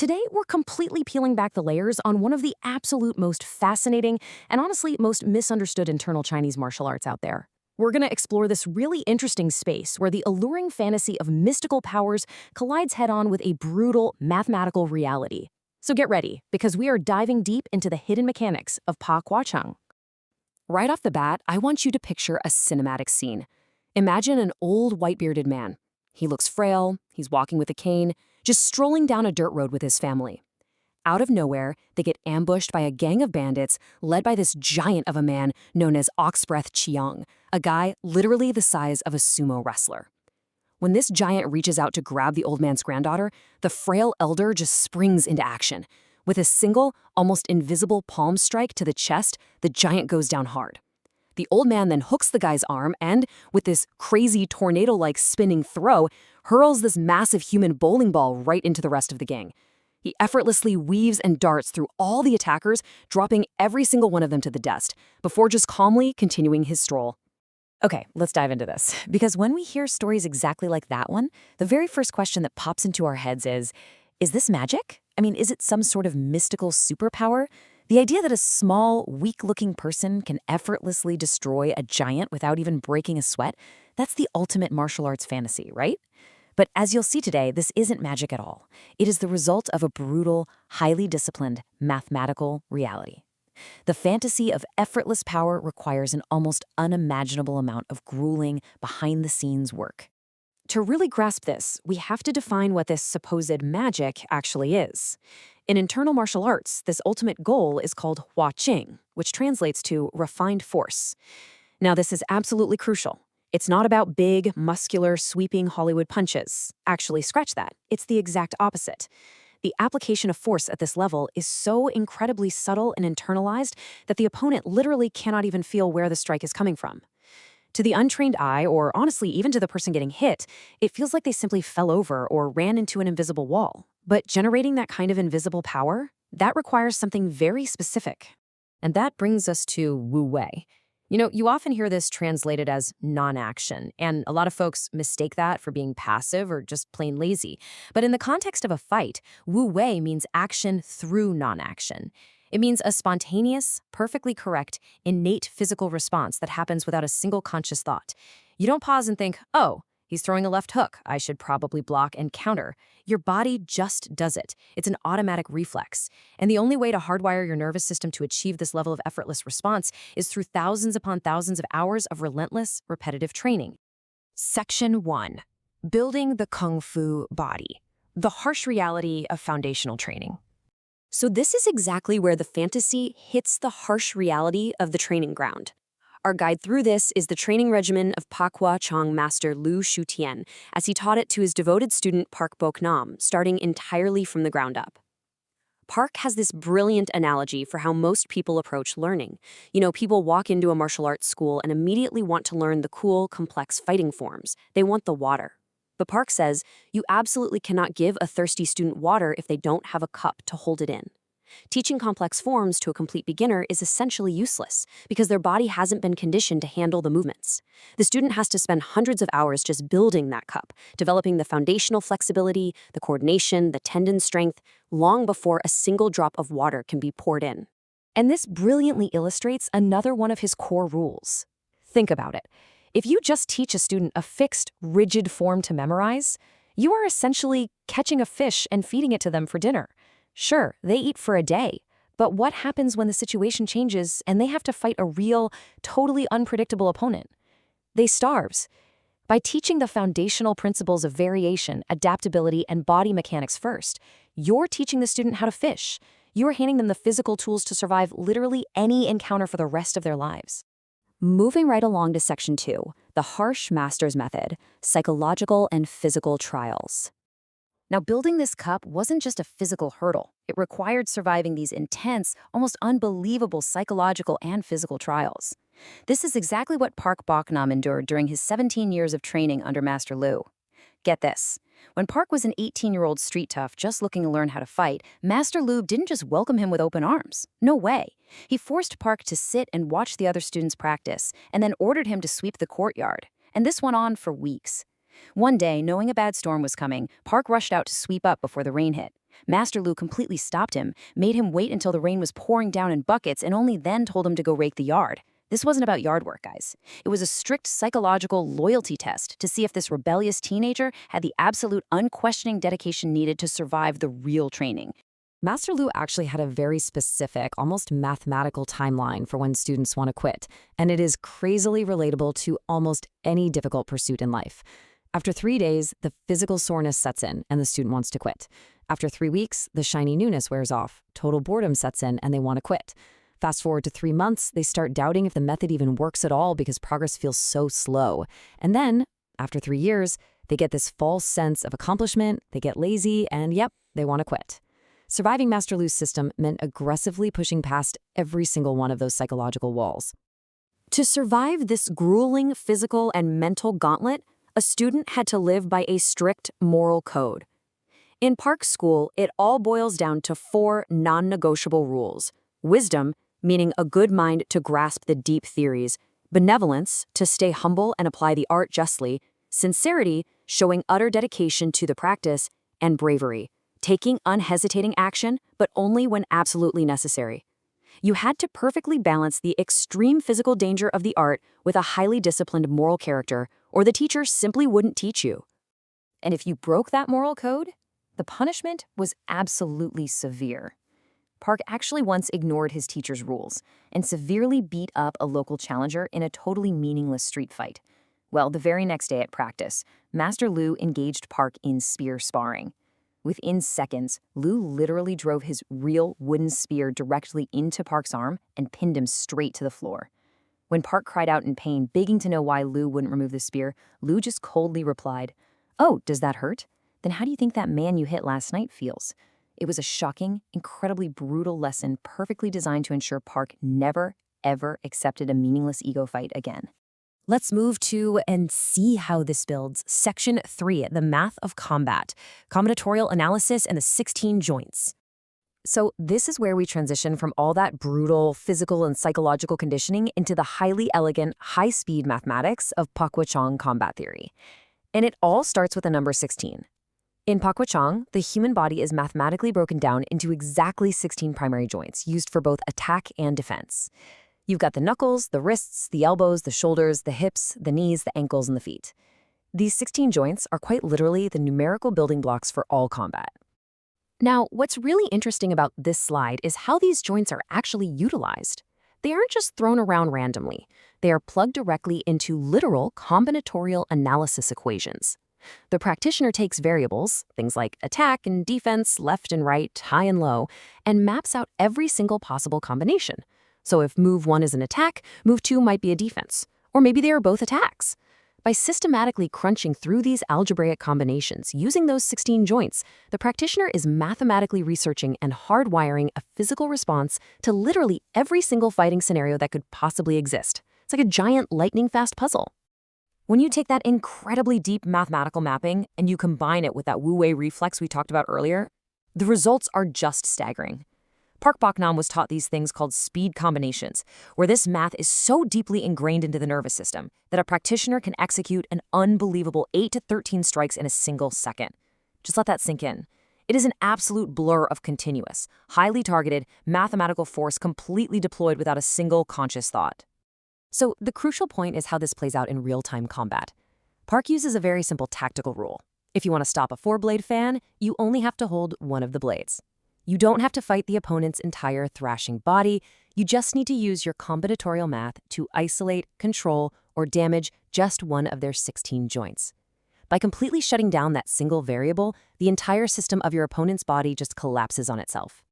Today, we're completely peeling back the layers on one of the absolute most fascinating and honestly most misunderstood internal Chinese martial arts out there. We're going to explore this really interesting space where the alluring fantasy of mystical powers collides head-on with a brutal mathematical reality. So get ready, because we are diving deep into the hidden mechanics of Pa Kua Chang. Right off the bat, I want you to picture a cinematic scene. Imagine an old white-bearded man. He looks frail, he's walking with a cane, just strolling down a dirt road with his family. Out of nowhere, they get ambushed by a gang of bandits led by this giant of a man known as Oxbreath Chiang, a guy literally the size of a sumo wrestler. When this giant reaches out to grab the old man's granddaughter, the frail elder just springs into action. With a single, almost invisible palm strike to the chest, the giant goes down hard. The old man then hooks the guy's arm and, with this crazy tornado-like spinning throw, hurls this massive human bowling ball right into the rest of the gang. He effortlessly weaves and darts through all the attackers, dropping every single one of them to the dust, before just calmly continuing his stroll. Okay, let's dive into this. Because when we hear stories exactly like that one, the very first question that pops into our heads is this magic? I mean, is it some sort of mystical superpower? The idea that a small, weak-looking person can effortlessly destroy a giant without even breaking a sweat, that's the ultimate martial arts fantasy, right? But as you'll see today, this isn't magic at all. It is the result of a brutal, highly disciplined, mathematical reality. The fantasy of effortless power requires an almost unimaginable amount of grueling, behind-the-scenes work. To really grasp this, we have to define what this supposed magic actually is. In internal martial arts, this ultimate goal is called Hua Qing, which translates to refined force. Now, this is absolutely crucial. It's not about big, muscular, sweeping Hollywood punches. Actually, scratch that. It's the exact opposite. The application of force at this level is so incredibly subtle and internalized that the opponent literally cannot even feel where the strike is coming from. To the untrained eye, or honestly even to the person getting hit, it feels like they simply fell over or ran into an invisible wall. But generating that kind of invisible power, that requires something very specific. And that brings us to Wu Wei. You often hear this translated as non-action, and a lot of folks mistake that for being passive or just plain lazy. But in the context of a fight, Wu Wei means action through non-action. It means a spontaneous, perfectly correct, innate physical response that happens without a single conscious thought. You don't pause and think, oh, he's throwing a left hook, I should probably block and counter. Your body just does it. It's an automatic reflex. And the only way to hardwire your nervous system to achieve this level of effortless response is through thousands upon thousands of hours of relentless, repetitive training. Section 1. Building the Kung Fu Body. The harsh reality of foundational training. So this is exactly where the fantasy hits the harsh reality of the training ground. Our guide through this is the training regimen of Pa Kua Chang master Lu Shutian, as he taught it to his devoted student Park Bok Nam, starting entirely from the ground up. Park has this brilliant analogy for how most people approach learning. People walk into a martial arts school and immediately want to learn the cool, complex fighting forms. They want the water. But Park says, you absolutely cannot give a thirsty student water if they don't have a cup to hold it in. Teaching complex forms to a complete beginner is essentially useless because their body hasn't been conditioned to handle the movements. The student has to spend hundreds of hours just building that cup, developing the foundational flexibility, the coordination, the tendon strength, long before a single drop of water can be poured in. And this brilliantly illustrates another one of his core rules. Think about it. If you just teach a student a fixed, rigid form to memorize, you are essentially catching a fish and feeding it to them for dinner. Sure, they eat for a day, but what happens when the situation changes and they have to fight a real, totally unpredictable opponent? They starve. By teaching the foundational principles of variation, adaptability, and body mechanics first, you're teaching the student how to fish. You're handing them the physical tools to survive literally any encounter for the rest of their lives. Moving right along to Section 2, the harsh master's method, psychological and physical trials. Now, building this cup wasn't just a physical hurdle. It required surviving these intense, almost unbelievable psychological and physical trials. This is exactly what Park Bok Nam endured during his 17 years of training under Master Lu. Get this. When Park was an 18-year-old street tough just looking to learn how to fight, Master Lu didn't just welcome him with open arms. No way. He forced Park to sit and watch the other students practice, and then ordered him to sweep the courtyard. And this went on for weeks. One day, knowing a bad storm was coming, Park rushed out to sweep up before the rain hit. Master Lu completely stopped him, made him wait until the rain was pouring down in buckets, and only then told him to go rake the yard. This wasn't about yard work, guys. It was a strict psychological loyalty test to see if this rebellious teenager had the absolute unquestioning dedication needed to survive the real training. Master Lu actually had a very specific, almost mathematical timeline for when students want to quit, and it is crazily relatable to almost any difficult pursuit in life. After 3 days, the physical soreness sets in and the student wants to quit. After 3 weeks, the shiny newness wears off, total boredom sets in, and they want to quit. Fast forward to 3 months, they start doubting if the method even works at all because progress feels so slow. And then, after 3 years, they get this false sense of accomplishment, they get lazy, and yep, they want to quit. Surviving Master Lu's system meant aggressively pushing past every single one of those psychological walls. To survive this grueling physical and mental gauntlet, a student had to live by a strict moral code. In Park School, it all boils down to 4 non-negotiable rules. Wisdom, meaning a good mind to grasp the deep theories. Benevolence, to stay humble and apply the art justly. Sincerity, showing utter dedication to the practice. And bravery, taking unhesitating action, but only when absolutely necessary. You had to perfectly balance the extreme physical danger of the art with a highly disciplined moral character, or the teacher simply wouldn't teach you. And if you broke that moral code, the punishment was absolutely severe. Park actually once ignored his teacher's rules and severely beat up a local challenger in a totally meaningless street fight. Well, the very next day at practice, Master Lu engaged Park in spear sparring. Within seconds, Lu literally drove his real wooden spear directly into Park's arm and pinned him straight to the floor. When Park cried out in pain, begging to know why Lu wouldn't remove the spear, Lu just coldly replied, "Oh, does that hurt? Then how do you think that man you hit last night feels?" It was a shocking, incredibly brutal lesson perfectly designed to ensure Park never, ever accepted a meaningless ego fight again. Let's move to and see how this builds. Section 3, the math of combat, combinatorial analysis and the 16 joints. So this is where we transition from all that brutal physical and psychological conditioning into the highly elegant, high-speed mathematics of Pa Kua Chang combat theory. And it all starts with the number 16. In Pa Kua Chang, the human body is mathematically broken down into exactly 16 primary joints used for both attack and defense. You've got the knuckles, the wrists, the elbows, the shoulders, the hips, the knees, the ankles, and the feet. These 16 joints are quite literally the numerical building blocks for all combat. Now, what's really interesting about this slide is how these joints are actually utilized. They aren't just thrown around randomly. They are plugged directly into literal combinatorial analysis equations. The practitioner takes variables, things like attack and defense, left and right, high and low, and maps out every single possible combination. So if move 1 is an attack, move 2 might be a defense. Or maybe they are both attacks. By systematically crunching through these algebraic combinations using those 16 joints, the practitioner is mathematically researching and hardwiring a physical response to literally every single fighting scenario that could possibly exist. It's like a giant lightning-fast puzzle. When you take that incredibly deep mathematical mapping and you combine it with that wu-wei reflex we talked about earlier, the results are just staggering. Park Bok-nam was taught these things called speed combinations, where this math is so deeply ingrained into the nervous system that a practitioner can execute an unbelievable 8 to 13 strikes in a single second. Just let that sink in. It is an absolute blur of continuous, highly targeted, mathematical force completely deployed without a single conscious thought. So the crucial point is how this plays out in real-time combat. Park uses a very simple tactical rule. If you want to stop a 4-blade fan, you only have to hold one of the blades. You don't have to fight the opponent's entire thrashing body. You just need to use your combinatorial math to isolate, control, or damage just one of their 16 joints. By completely shutting down that single variable, the entire system of your opponent's body just collapses on itself.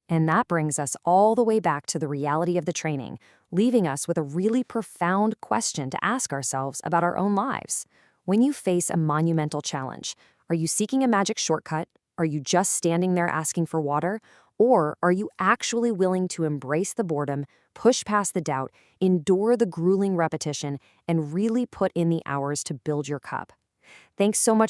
And that brings us all the way back to the reality of the training, leaving us with a really profound question to ask ourselves about our own lives. When you face a monumental challenge, are you seeking a magic shortcut? Are you just standing there asking for water? Or are you actually willing to embrace the boredom, push past the doubt, endure the grueling repetition, and really put in the hours to build your cup? Thanks so much